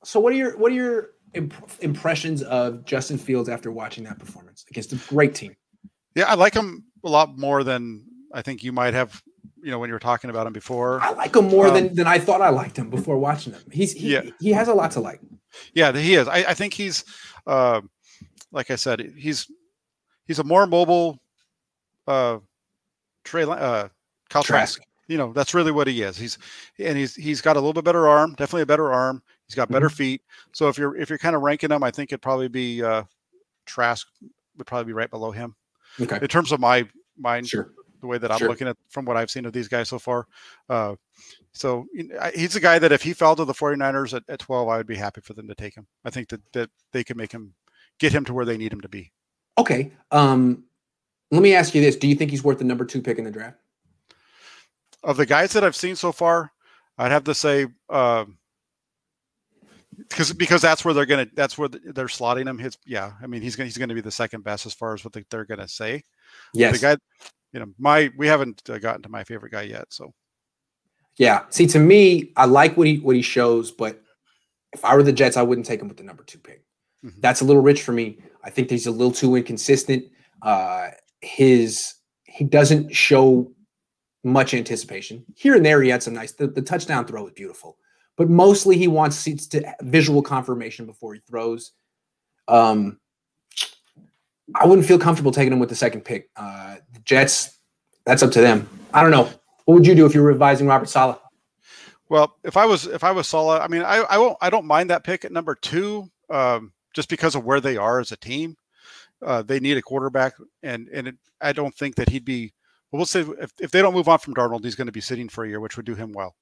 So what are your impressions of Justin Fields after watching that performance against a great team? Yeah, I like him a lot more than I think you might have, when you were talking about him before. I like him more than I thought I liked him before watching him. He has a lot to like. Yeah, he is. I think he's, like I said, he's a more mobile Kyle Trask. That's really what he is. He's got a little bit better arm, definitely a better arm. He's got better feet. So if you're kind of ranking them, I think it'd probably be Trask would probably be right below him. Okay. In terms of my mind, sure. The way that I'm looking at from what I've seen of these guys so far. So he's a guy that if he fell to the 49ers at 12, I would be happy for them to take him. I think that they can get him to where they need him to be. Okay. Let me ask you this. Do you think he's worth the number 2 pick in the draft? Of the guys that I've seen so far, I'd have to say, because that's where they're slotting him. He's going to be the second best as far as what they're going to say. Yes. The guy, we haven't gotten to my favorite guy yet. So, yeah. See, to me, I like what he shows, but if I were the Jets, I wouldn't take him with the number 2 pick. Mm-hmm. That's a little rich for me. I think he's a little too inconsistent. He doesn't show much anticipation. Here and there, he had some nice. The touchdown throw was beautiful, but mostly he wants to visual confirmation before he throws. I wouldn't feel comfortable taking him with the second pick. The Jets, that's up to them. I don't know. What would you do if you were advising Robert Saleh? Well, if I was Saleh, I don't mind that pick at number 2, just because of where they are as a team. They need a quarterback, and I don't think that he'd be. Well, we'll say if they don't move on from Darnold, he's going to be sitting for a year, which would do him well.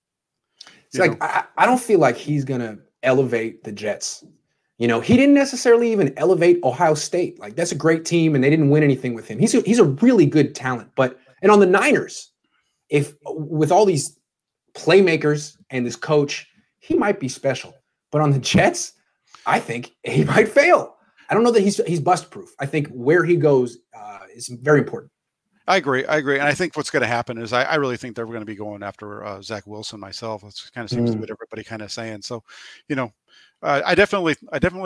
I don't feel like he's going to elevate the Jets. He didn't necessarily even elevate Ohio State. Like, that's a great team, and they didn't win anything with him. He's a really good talent. And on the Niners, if with all these playmakers and this coach, he might be special. But on the Jets, I think he might fail. I don't know that he's bust proof. I think where he goes is very important. I agree. And I think what's going to happen is I really think they're going to be going after Zach Wilson myself. It kind of seems to be what everybody kind of saying. So, I definitely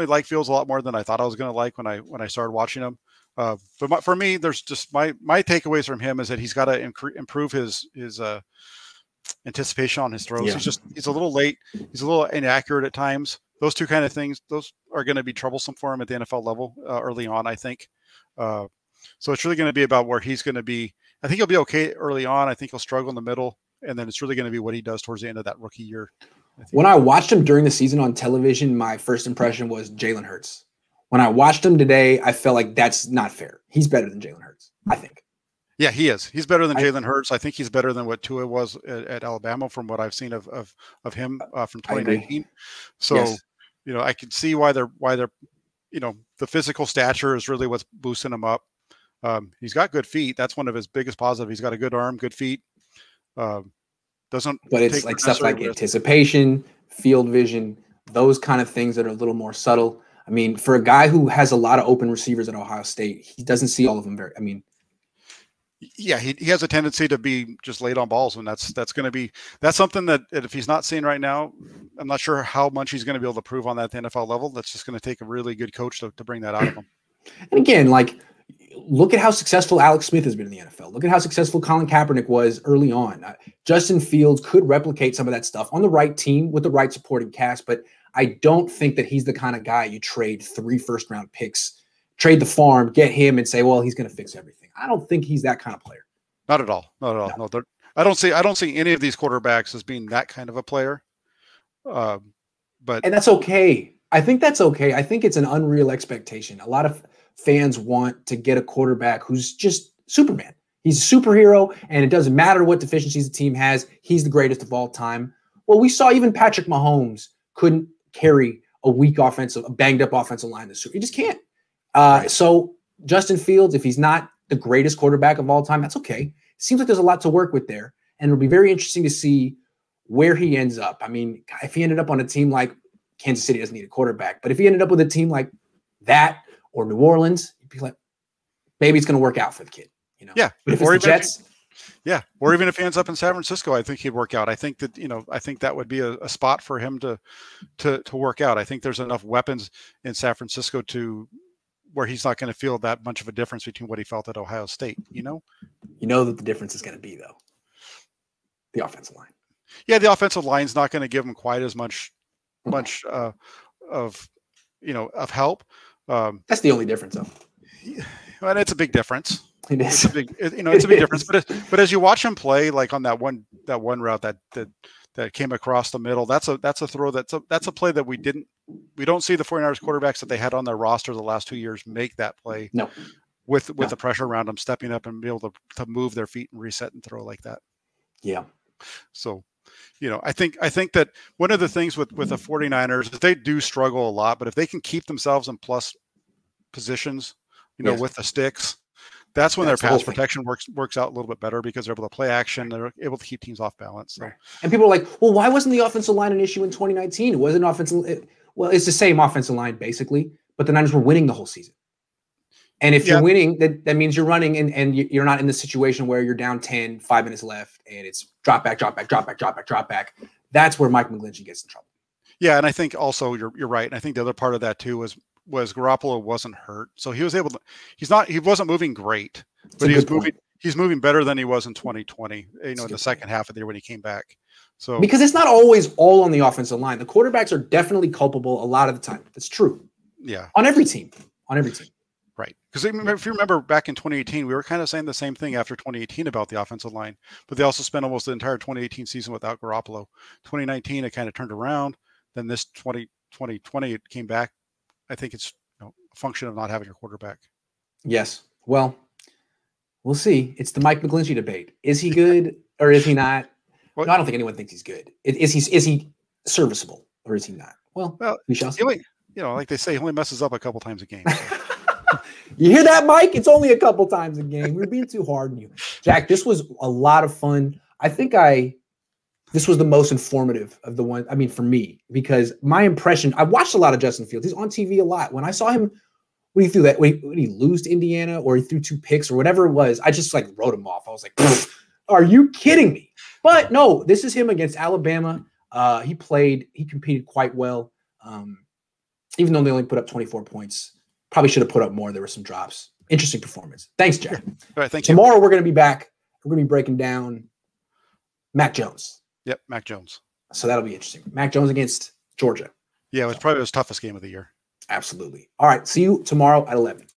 like Fields a lot more than I thought I was going to like when I started watching him. But for me, there's just my takeaways from him is that he's got to improve his anticipation on his throws. Yeah. He's a little late. He's a little inaccurate at times. Those two kind of things, those are going to be troublesome for him at the NFL level early on, I think. So it's really going to be about where he's going to be. I think he'll be okay early on. I think he'll struggle in the middle. And then it's really going to be what he does towards the end of that rookie year. When I watched him during the season on television, my first impression was Jalen Hurts. When I watched him today, I felt like that's not fair. He's better than Jalen Hurts, I think. Yeah, he is. He's better than Jalen Hurts. I think he's better than what Tua was at Alabama from what I've seen of him from 2019. So, yes. I can see why they're the physical stature is really what's boosting him up. He's got good feet. That's one of his biggest positives. He's got a good arm, good feet. But it's like stuff like anticipation, field vision, those kind of things that are a little more subtle. I mean, for a guy who has a lot of open receivers at Ohio State, he doesn't see all of them yeah, he has a tendency to be just late on balls, and that's something that if he's not seeing right now, I'm not sure how much he's going to be able to prove on that at the NFL level. That's just going to take a really good coach to bring that out of him. And again, look at how successful Alex Smith has been in the NFL. Look at how successful Colin Kaepernick was early on. Justin Fields could replicate some of that stuff on the right team with the right supporting cast, but I don't think that he's the kind of guy you trade 3 first-round picks, trade the farm, get him, and say, well, he's going to fix everything. I don't think he's that kind of player. Not at all. No, I don't see any of these quarterbacks as being that kind of a player. And that's okay. I think that's okay. I think it's an unreal expectation. A lot of fans want to get a quarterback who's just Superman. He's a superhero, and it doesn't matter what deficiencies the team has. He's the greatest of all time. Well, we saw even Patrick Mahomes couldn't carry a banged up offensive line this year. He just can't. So Justin Fields, if he's not the greatest quarterback of all time, that's okay. Seems like there's a lot to work with there, and it'll be very interesting to see where he ends up. I mean, if he ended up on a team like Kansas City, doesn't need a quarterback, but if he ended up with a team like that or New Orleans, you'd be like, maybe it's going to work out for the kid. Yeah. But if it's the Jets, Yeah, or even if he ends up in San Francisco, I think he'd work out. I think that I think that would be a spot for him to work out. I think there's enough weapons in San Francisco where he's not going to feel that much of a difference between what he felt at Ohio State. You know that the difference is going to be though the offensive line. Yeah, the offensive line's not going to give him quite as much of help. That's the only difference, though. Yeah, and it's a big difference. It is. It's a big difference. But as you watch him play, like on that one route that came across the middle, that's a throw that's a play that we don't see the 49ers quarterbacks that they had on their roster the last 2 years make that play. No. With the pressure around them, stepping up and be able to move their feet and reset and throw like that. Yeah. So, I think that one of the things with the 49ers is they do struggle a lot, but if they can keep themselves in plus positions, with the sticks, that's when their pass protection works out a little bit better because they're able to play action. They're able to keep teams off balance. So. Right. And people are like, well, why wasn't the offensive line an issue in 2019? It wasn't well, it's the same offensive line basically, but the Niners were winning the whole season. And if you're winning, that means you're running and you're not in the situation where you're down 10, 5 minutes left, and it's drop back. That's where Mike McGlinchey gets in trouble. Yeah, and I think also you're right. And I think the other part of that too was Garoppolo wasn't hurt, so he was able to. He wasn't moving great, but he's moving better than he was in 2020. In the second half of the year when he came back. So because it's not always all on the offensive line. The quarterbacks are definitely culpable a lot of the time. That's true. Yeah, on every team. Right. Because if you remember back in 2018, we were kind of saying the same thing after 2018 about the offensive line, but they also spent almost the entire 2018 season without Garoppolo. 2019, it kind of turned around. Then this 2020, it came back. I think it's a function of not having a quarterback. Yes. Well, we'll see. It's the Mike McGlinchey debate. Is he good or is he not? Well, no, I don't think anyone thinks he's good. Is he serviceable or is he not? Well, we shall see. Like they say, he only messes up a couple times a game. So. You hear that, Mike? It's only a couple times a game. We're being too hard on you. Jack, this was a lot of fun. I think this was the most informative of the one. I mean, for me, because my impression, I watched a lot of Justin Fields. He's on TV a lot. When I saw him, when he lose to Indiana or he threw 2 picks or whatever it was, I just wrote him off. I was like, are you kidding me? But no, this is him against Alabama. He competed quite well. Even though they only put up 24 points. Probably should have put up more. There were some drops. Interesting performance. Thanks, Jack. All right, thank you. Tomorrow we're going to be back. We're going to be breaking down Mac Jones. Yep, Mac Jones. So that'll be interesting. Mac Jones against Georgia. Yeah, it was probably his toughest game of the year. Absolutely. All right, see you tomorrow at 11.